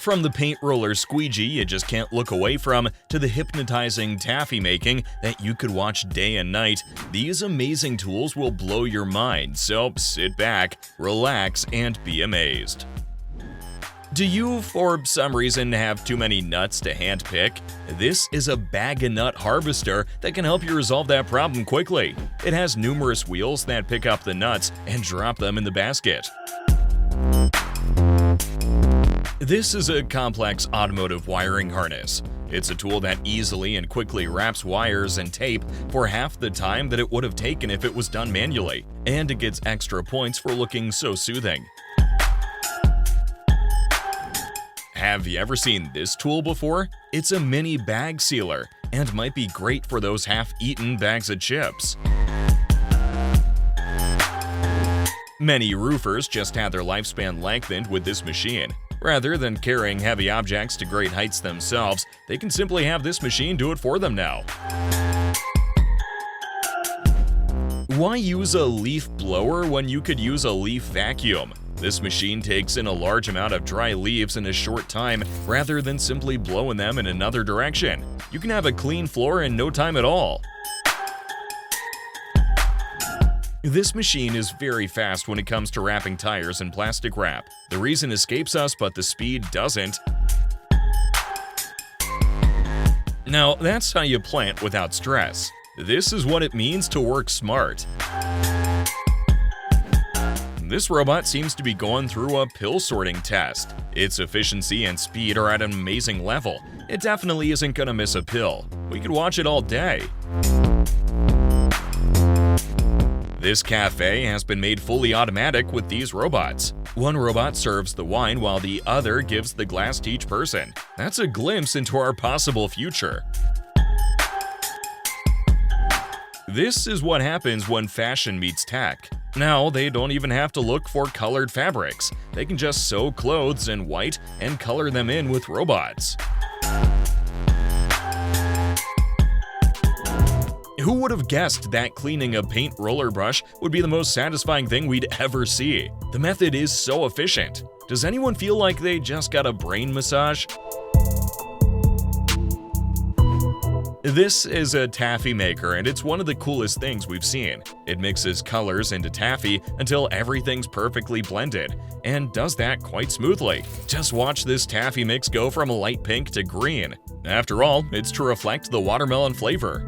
From the paint roller squeegee you just can't look away from, to the hypnotizing taffy making that you could watch day and night, these amazing tools will blow your mind, so sit back, relax, and be amazed. Do you, for some reason, have too many nuts to handpick? This is a bag-o-nut harvester that can help you resolve that problem quickly. It has numerous wheels that pick up the nuts and drop them in the basket. This is a complex automotive wiring harness. It's a tool that easily and quickly wraps wires and tape for half the time that it would have taken if it was done manually, and it gets extra points for looking so soothing. Have you ever seen this tool before? It's a mini bag sealer and might be great for those half-eaten bags of chips. Many roofers just had their lifespan lengthened with this machine. Rather than carrying heavy objects to great heights themselves, they can simply have this machine do it for them now. Why use a leaf blower when you could use a leaf vacuum? This machine takes in a large amount of dry leaves in a short time rather than simply blowing them in another direction. You can have a clean floor in no time at all. This machine is very fast when it comes to wrapping tires in plastic wrap. The reason escapes us, but the speed doesn't. Now, that's how you plant without stress. This is what it means to work smart. This robot seems to be going through a pill sorting test. Its efficiency and speed are at an amazing level. It definitely isn't gonna miss a pill. We could watch it all day. This cafe has been made fully automatic with these robots. One robot serves the wine while the other gives the glass to each person. That's a glimpse into our possible future. This is what happens when fashion meets tech. Now they don't even have to look for colored fabrics. They can just sew clothes in white and color them in with robots. Who would have guessed that cleaning a paint roller brush would be the most satisfying thing we'd ever see? The method is so efficient. Does anyone feel like they just got a brain massage? This is a taffy maker, and it's one of the coolest things we've seen. It mixes colors into taffy until everything's perfectly blended, and does that quite smoothly. Just watch this taffy mix go from a light pink to green. After all, it's to reflect the watermelon flavor.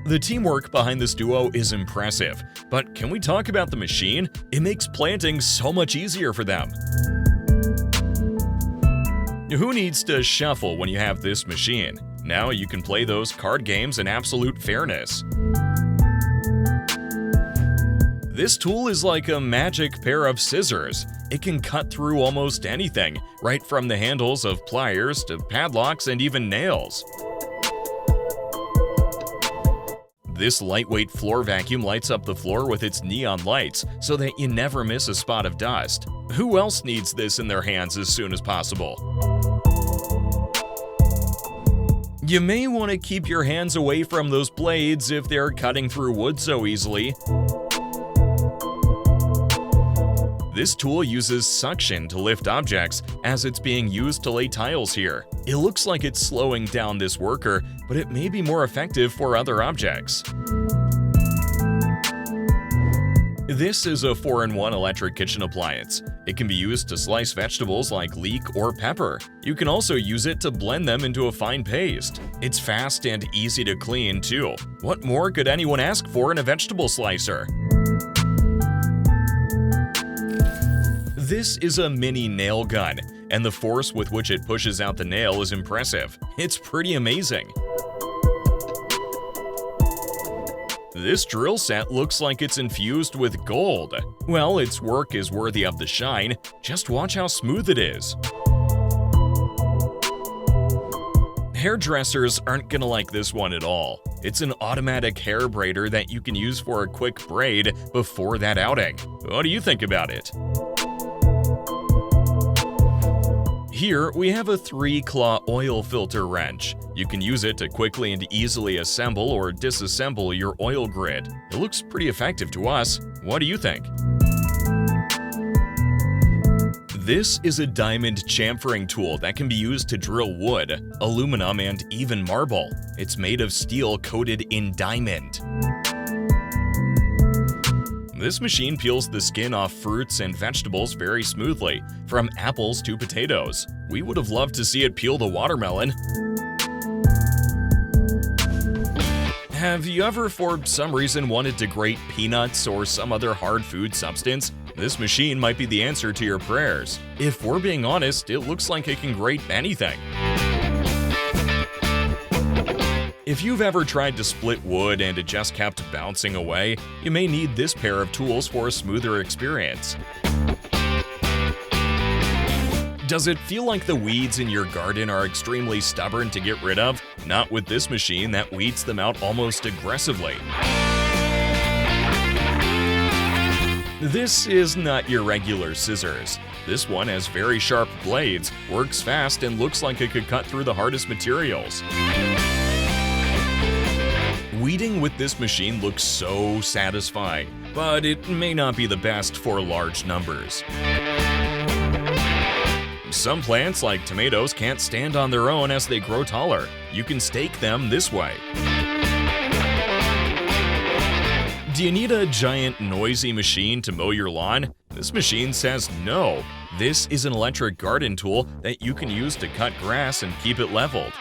The teamwork behind this duo is impressive, but can we talk about the machine? It makes planting so much easier for them. Who needs to shuffle when you have this machine? Now you can play those card games in absolute fairness. This tool is like a magic pair of scissors. It can cut through almost anything, right from the handles of pliers to padlocks and even nails. This lightweight floor vacuum lights up the floor with its neon lights so that you never miss a spot of dust. Who else needs this in their hands as soon as possible? You may want to keep your hands away from those blades if they're cutting through wood so easily. This tool uses suction to lift objects as it's being used to lay tiles here. It looks like it's slowing down this worker, but it may be more effective for other objects. This is a 4-in-1 electric kitchen appliance. It can be used to slice vegetables like leek or pepper. You can also use it to blend them into a fine paste. It's fast and easy to clean too. What more could anyone ask for in a vegetable slicer? This is a mini nail gun, and the force with which it pushes out the nail is impressive. It's pretty amazing. This drill set looks like it's infused with gold. Well, its work is worthy of the shine. Just watch how smooth it is. Hairdressers aren't gonna like this one at all. It's an automatic hair braider that you can use for a quick braid before that outing. What do you think about it? Here, we have a 3-claw oil filter wrench. You can use it to quickly and easily assemble or disassemble your oil grid. It looks pretty effective to us. What do you think? This is a diamond chamfering tool that can be used to drill wood, aluminum, and even marble. It's made of steel coated in diamond. This machine peels the skin off fruits and vegetables very smoothly, from apples to potatoes. We would have loved to see it peel the watermelon. Have you ever, for some reason, wanted to grate peanuts or some other hard food substance? This machine might be the answer to your prayers. If we're being honest, it looks like it can grate anything. If you've ever tried to split wood and it just kept bouncing away, you may need this pair of tools for a smoother experience. Does it feel like the weeds in your garden are extremely stubborn to get rid of? Not with this machine that weeds them out almost aggressively. This is not your regular scissors. This one has very sharp blades, works fast, and looks like it could cut through the hardest materials. Weeding with this machine looks so satisfying, but it may not be the best for large numbers. Some plants, like tomatoes, can't stand on their own as they grow taller. You can stake them this way. Do you need a giant noisy machine to mow your lawn? This machine says no. This is an electric garden tool that you can use to cut grass and keep it leveled.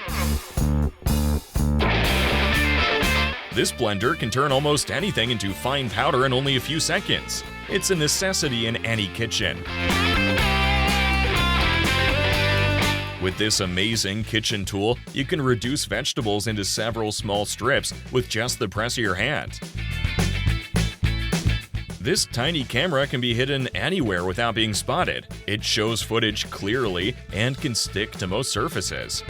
This blender can turn almost anything into fine powder in only a few seconds. It's a necessity in any kitchen. With this amazing kitchen tool, you can reduce vegetables into several small strips with just the press of your hand. This tiny camera can be hidden anywhere without being spotted. It shows footage clearly and can stick to most surfaces.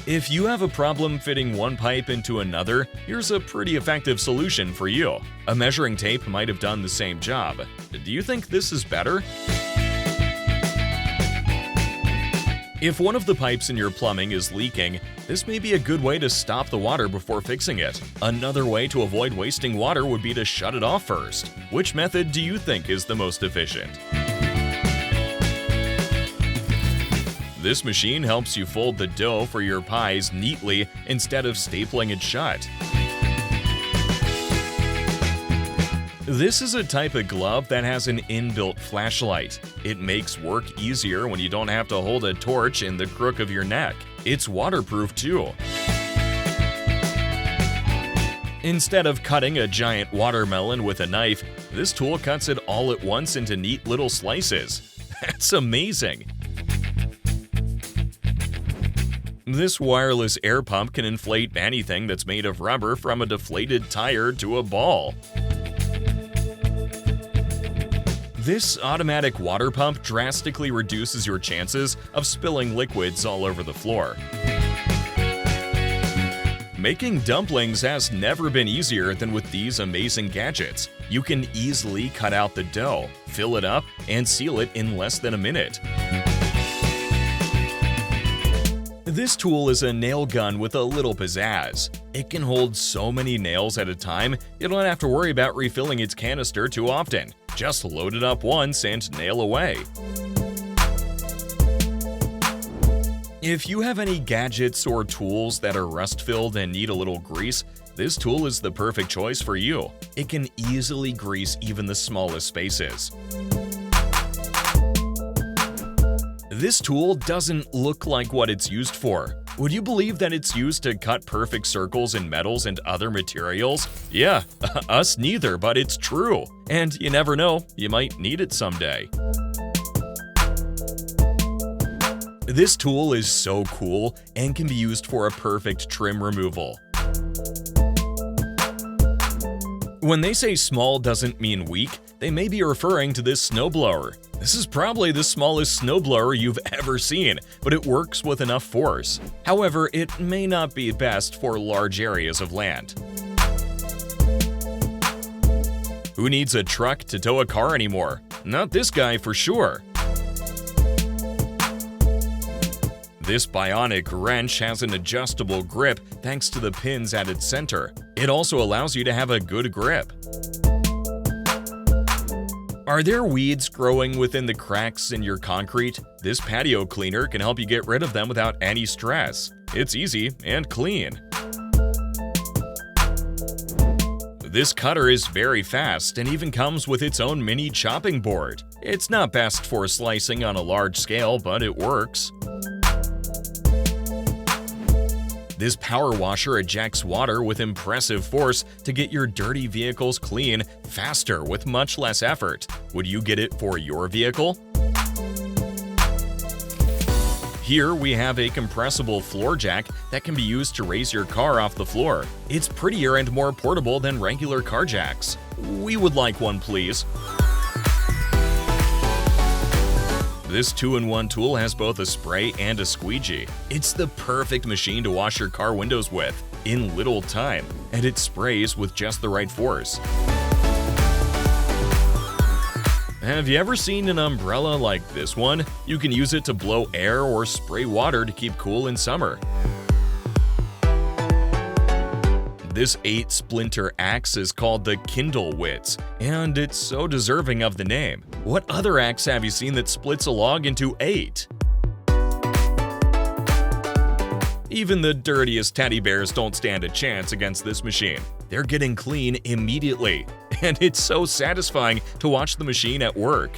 If you have a problem fitting one pipe into another, here's a pretty effective solution for you. A measuring tape might have done the same job. Do you think this is better? If one of the pipes in your plumbing is leaking, this may be a good way to stop the water before fixing it. Another way to avoid wasting water would be to shut it off first. Which method do you think is the most efficient? This machine helps you fold the dough for your pies neatly instead of stapling it shut. This is a type of glove that has an inbuilt flashlight. It makes work easier when you don't have to hold a torch in the crook of your neck. It's waterproof too. Instead of cutting a giant watermelon with a knife, this tool cuts it all at once into neat little slices. That's amazing! This wireless air pump can inflate anything that's made of rubber, from a deflated tire to a ball. This automatic water pump drastically reduces your chances of spilling liquids all over the floor. Making dumplings has never been easier than with these amazing gadgets. You can easily cut out the dough, fill it up, and seal it in less than a minute. This tool is a nail gun with a little pizzazz. It can hold so many nails at a time, you don't have to worry about refilling its canister too often. Just load it up once and nail away. If you have any gadgets or tools that are rust-filled and need a little grease, this tool is the perfect choice for you. It can easily grease even the smallest spaces. This tool doesn't look like what it's used for. Would you believe that it's used to cut perfect circles in metals and other materials? Yeah, us neither, but it's true. And you never know, you might need it someday. This tool is so cool and can be used for a perfect trim removal. When they say small doesn't mean weak, they may be referring to this snowblower. This is probably the smallest snowblower you've ever seen, but it works with enough force. However, it may not be best for large areas of land. Who needs a truck to tow a car anymore? Not this guy for sure. This bionic wrench has an adjustable grip thanks to the pins at its center. It also allows you to have a good grip. Are there weeds growing within the cracks in your concrete? This patio cleaner can help you get rid of them without any stress. It's easy and clean. This cutter is very fast and even comes with its own mini chopping board. It's not best for slicing on a large scale, but it works. This power washer ejects water with impressive force to get your dirty vehicles clean faster with much less effort. Would you get it for your vehicle? Here we have a compressible floor jack that can be used to raise your car off the floor. It's prettier and more portable than regular car jacks. We would like one, please. This 2-in-1 tool has both a spray and a squeegee. It's the perfect machine to wash your car windows with in little time, and it sprays with just the right force. Have you ever seen an umbrella like this one? You can use it to blow air or spray water to keep cool in summer. This 8-splinter axe is called the Kindle Wits, and it's so deserving of the name. What other axe have you seen that splits a log into 8? Even the dirtiest teddy bears don't stand a chance against this machine. They're getting clean immediately, and it's so satisfying to watch the machine at work.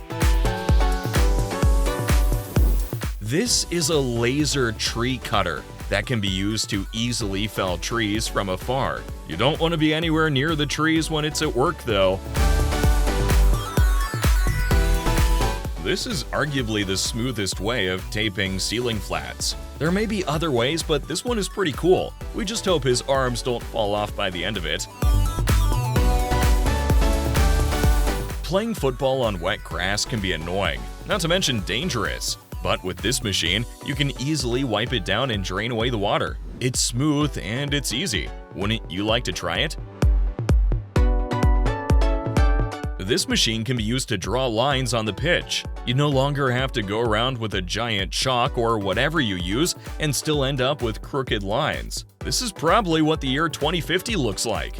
This is a laser tree cutter that can be used to easily fell trees from afar. You don't want to be anywhere near the trees when it's at work, though. This is arguably the smoothest way of taping ceiling flats. There may be other ways, but this one is pretty cool. We just hope his arms don't fall off by the end of it. Playing football on wet grass can be annoying, not to mention dangerous. But with this machine, you can easily wipe it down and drain away the water. It's smooth and it's easy. Wouldn't you like to try it? This machine can be used to draw lines on the pitch. You no longer have to go around with a giant chalk or whatever you use and still end up with crooked lines. This is probably what the year 2050 looks like.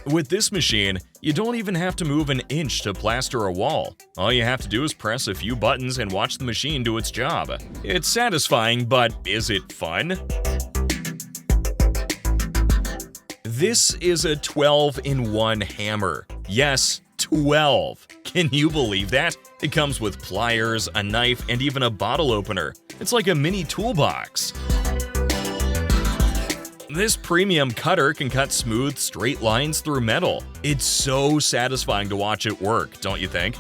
With this machine, you don't even have to move an inch to plaster a wall. All you have to do is press a few buttons and watch the machine do its job. It's satisfying, but is it fun? This is a 12-in-1 hammer. Yes, 12. Can you believe that? It comes with pliers, a knife, and even a bottle opener. It's like a mini toolbox. This premium cutter can cut smooth, straight lines through metal. It's so satisfying to watch it work, don't you think?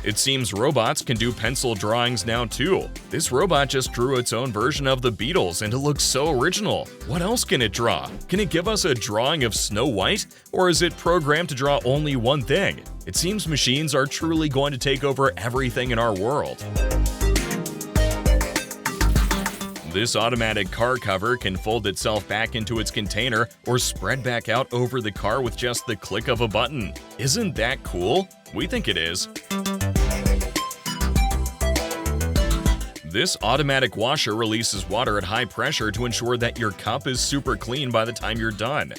It seems robots can do pencil drawings now too. This robot just drew its own version of the Beatles and it looks so original. What else can it draw? Can it give us a drawing of Snow White? Or is it programmed to draw only one thing? It seems machines are truly going to take over everything in our world. This automatic car cover can fold itself back into its container or spread back out over the car with just the click of a button. Isn't that cool? We think it is. This automatic washer releases water at high pressure to ensure that your cup is super clean by the time you're done.